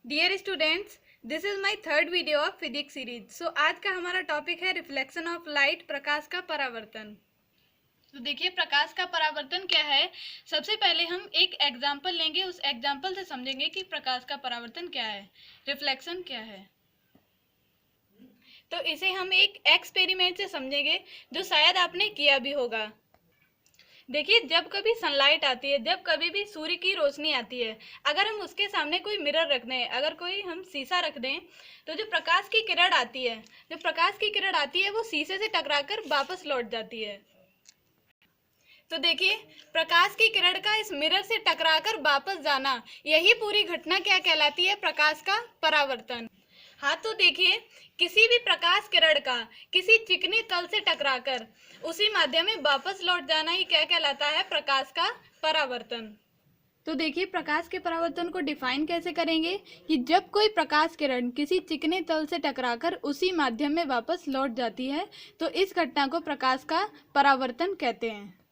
Dear students, this is my third video of physics series. So आज का हमारा topic है रिफ्लेक्शन ऑफ लाइट, प्रकाश का परावर्तन। तो देखिए, प्रकाश का परावर्तन क्या है। सबसे पहले हम एक एग्जाम्पल लेंगे, उस एग्जाम्पल से समझेंगे कि प्रकाश का परावर्तन क्या है, रिफ्लेक्शन क्या है। तो इसे हम एक एक्सपेरिमेंट से समझेंगे जो शायद आपने किया भी होगा। देखिए, जब कभी सनलाइट आती है, जब कभी भी सूर्य की रोशनी आती है, अगर हम उसके सामने कोई मिरर रख दें, अगर कोई हम शीशा रख दें, तो जो प्रकाश की किरण आती है, वो शीशे से टकराकर वापस लौट जाती है। तो देखिए, प्रकाश की किरण का इस मिरर से टकराकर वापस जाना, यही पूरी घटना क्या कहलाती है, प्रकाश का परावर्तन। हाँ, तो देखिए, किसी भी प्रकाश किरण का किसी चिकनी तल से टकराकर उसी माध्यम में वापस लौट जाना ही क्या कहलाता है, प्रकाश का परावर्तन। तो देखिए, प्रकाश के परावर्तन को डिफाइन कैसे करेंगे कि जब कोई प्रकाश किरण किसी चिकने तल से टकराकर उसी माध्यम में वापस लौट जाती है, तो इस घटना को प्रकाश का परावर्तन कहते हैं।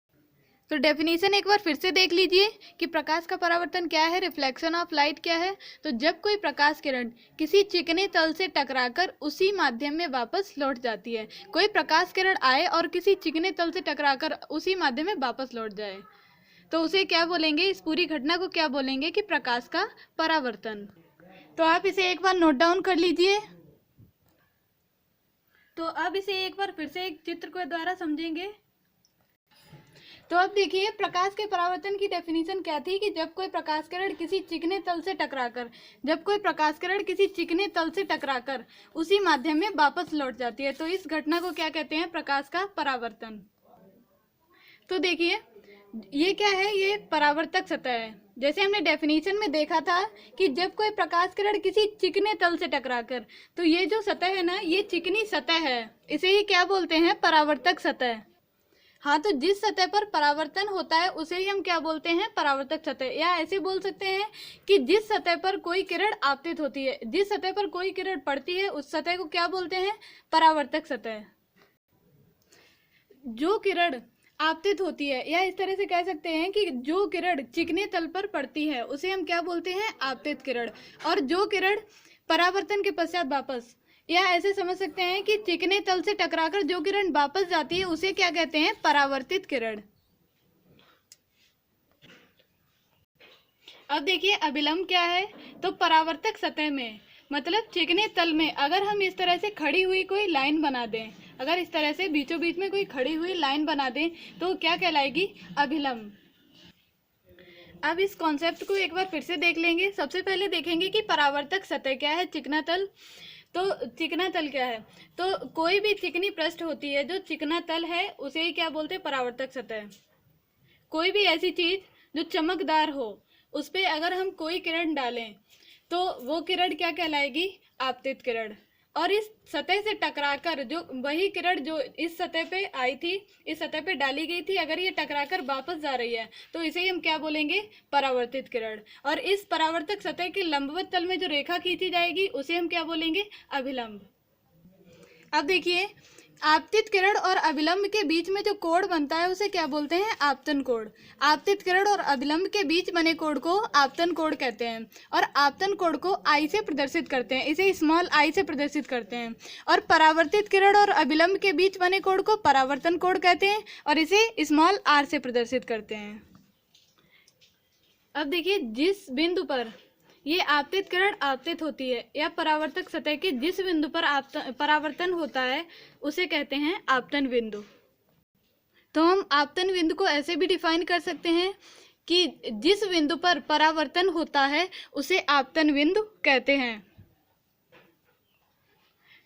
तो डेफिनेशन एक बार फिर से देख लीजिए कि प्रकाश का परावर्तन क्या है, रिफ्लेक्शन ऑफ लाइट क्या है। तो जब कोई प्रकाश किरण किसी चिकने तल से टकराकर उसी माध्यम में वापस लौट जाती है, कोई प्रकाश किरण आए और किसी चिकने तल से टकराकर उसी माध्यम में वापस लौट जाए, तो उसे क्या बोलेंगे, इस पूरी घटना को क्या बोलेंगे कि प्रकाश का परावर्तन। तो आप इसे एक बार नोट डाउन कर लीजिए। तो अब इसे एक बार फिर से एक चित्र के द्वारा समझेंगे। तो अब देखिए, प्रकाश के परावर्तन की डेफिनेशन क्या थी कि जब कोई प्रकाश किरण किसी चिकने तल से टकराकर उसी माध्यम में वापस लौट जाती है, तो इस घटना को क्या कहते हैं, प्रकाश का परावर्तन। तो देखिए, ये क्या है, ये परावर्तक सतह है। जैसे हमने डेफिनेशन में देखा था कि जब कोई प्रकाश किरण किसी चिकने तल से टकराकर, तो ये जो सतह है ना, ये चिकनी सतह है, इसे ही क्या बोलते हैं, परावर्तक सतह। हाँ, तो जिस सतह पर परावर्तन होता है उसे ही हम क्या बोलते हैं, परावर्तक सतह। या ऐसे बोल सकते हैं कि जिस सतह पर कोई किरण आपतित होती है, जिस सतह पर कोई किरण पड़ती है, उस सतह को क्या बोलते हैं, परावर्तक सतह। जो किरण आपतित होती है, या इस तरह से कह सकते हैं कि जो किरण चिकने तल पर पड़ती है उसे हम क्या बोलते हैं, आपतित किरण। और जो किरण परावर्तन के पश्चात वापस, या ऐसे समझ सकते हैं कि चिकने तल से टकराकर जो किरण वापस जाती है उसे क्या कहते हैं, परावर्तित किरण। अब देखिए, अभिलंब क्या है। तो परावर्तक सतह में, मतलब चिकने तल में, अगर हम इस तरह से खड़ी हुई कोई लाइन बना दें, अगर इस तरह से बीचों बीच में कोई खड़ी हुई लाइन बना दें, तो क्या कहलाएगी, अभिलंब। अब इस कॉन्सेप्ट को एक बार फिर से देख लेंगे। सबसे पहले देखेंगे कि परावर्तक सतह क्या है, चिकना तल। तो चिकना तल क्या है, तो कोई भी चिकनी पृष्ठ होती है, जो चिकना तल है उसे ही क्या बोलते हैं, परावर्तक सतह। कोई भी ऐसी चीज जो चमकदार हो, उस पर अगर हम कोई किरण डालें तो वो किरण क्या कहलाएगी, आपतित किरण। और इस सतह से टकराकर जो वही किरण जो इस सतह पे आई थी, इस सतह पे डाली गई थी, अगर ये टकराकर वापस जा रही है, तो इसे ही हम क्या बोलेंगे, परावर्तित किरण। और इस परावर्तक सतह के लंबवत तल में जो रेखा खींची जाएगी उसे हम क्या बोलेंगे, अभिलंब। अब देखिए, आपतित किरण और अभिलंब के बीच में जो कोण बनता है उसे क्या बोलते हैं, आपतन कोण। आपतित किरण और अभिलंब के बीच बने कोण को आपतन कोण कहते हैं। और आपतन कोण को आई से प्रदर्शित करते हैं, इसे स्मॉल आई से प्रदर्शित करते हैं। और परावर्तित किरण और अभिलंब के बीच बने कोण को परावर्तन कोण कहते हैं, और इसे स्मॉल आर से प्रदर्शित करते हैं। अब देखिए, जिस बिंदु पर ये आपतित किरण आपतित होती है, या परावर्तक सतह के जिस बिंदु पर परावर्तन होता है उसे कहते हैं आपतन बिंदु। तो हम आपतन बिंदु को ऐसे भी डिफाइन कर सकते हैं कि जिस बिंदु पर परावर्तन होता है उसे आपतन बिंदु कहते हैं।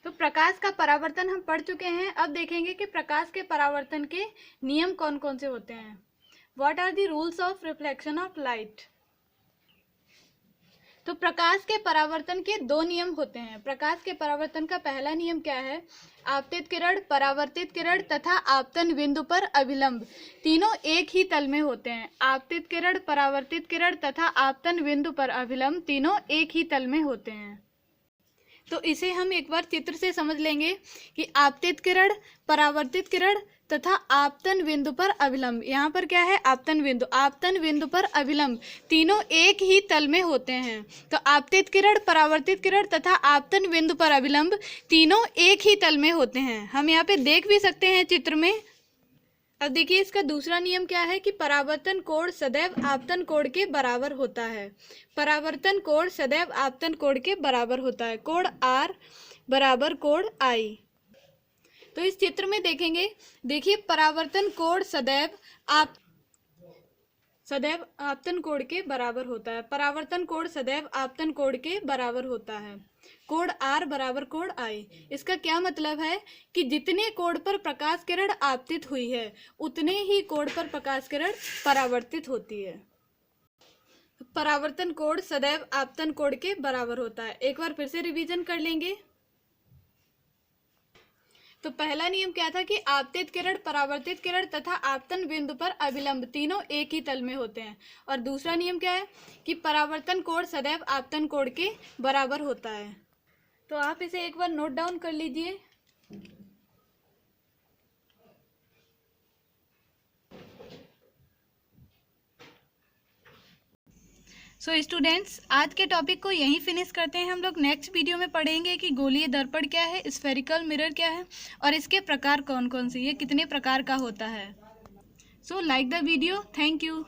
तो प्रकाश का परावर्तन हम पढ़ चुके हैं। अब देखेंगे कि प्रकाश के परावर्तन के नियम कौन कौन से होते हैं। What are the rules of reflection of light. तो प्रकाश के परावर्तन के दो नियम होते हैं। प्रकाश के परावर्तन का पहला नियम क्या है, आपतित किरण, परावर्तित किरण तथा आपतन बिंदु पर अभिलंब तीनों एक ही तल में होते हैं। आपतित किरण, परावर्तित किरण तथा आपतन बिंदु पर अभिलंब तीनों एक ही तल में होते हैं। तो इसे हम एक बार चित्र से समझ लेंगे कि आपतित किरण, परावर्तित किरण तथा आपतन बिंदु पर अभिलंब। यहाँ पर क्या है, आपतन बिंदु पर अभिलंब तीनों एक ही तल में होते हैं। तो आपतित किरण, परावर्तित किरण तथा आपतन बिंदु पर अभिलंब तीनों एक ही तल में होते हैं। हम यहाँ पे देख भी सकते हैं चित्र में। अब देखिए इसका दूसरा नियम क्या है कि परावर्तन कोण सदैव आपतन कोण के बराबर होता है। परावर्तन कोण सदैव आपतन कोण के बराबर होता है। कोण R बराबर कोण I। तो इस चित्र में देखेंगे, देखिए परावर्तन कोण सदैव आपतन कोण के बराबर होता है। परावर्तन कोण सदैव आपतन कोण के बराबर होता है। कोण R बराबर कोण I। इसका क्या मतलब है कि जितने कोण पर प्रकाश किरण आपतित हुई है उतने ही कोण पर प्रकाश किरण परावर्तित होती है। परावर्तन कोण सदैव आपतन कोण के बराबर होता है। एक बार फिर से रिवीजन कर लेंगे। तो पहला नियम क्या था कि आपतित किरण, परावर्तित किरण तथा आपतन बिंदु पर अभिलंब तीनों एक ही तल में होते हैं। और दूसरा नियम क्या है कि परावर्तन कोण सदैव आपतन कोण के बराबर होता है। तो आप इसे एक बार नोट डाउन कर लीजिए। सो स्टूडेंट्स, आज के टॉपिक को यहीं फिनिश करते हैं। हम लोग नेक्स्ट वीडियो में पढ़ेंगे कि गोलीय दर्पण क्या है, स्फेरिकल मिरर क्या है और इसके प्रकार कौन कौन से, ये कितने प्रकार का होता है। So like the video. Thank you.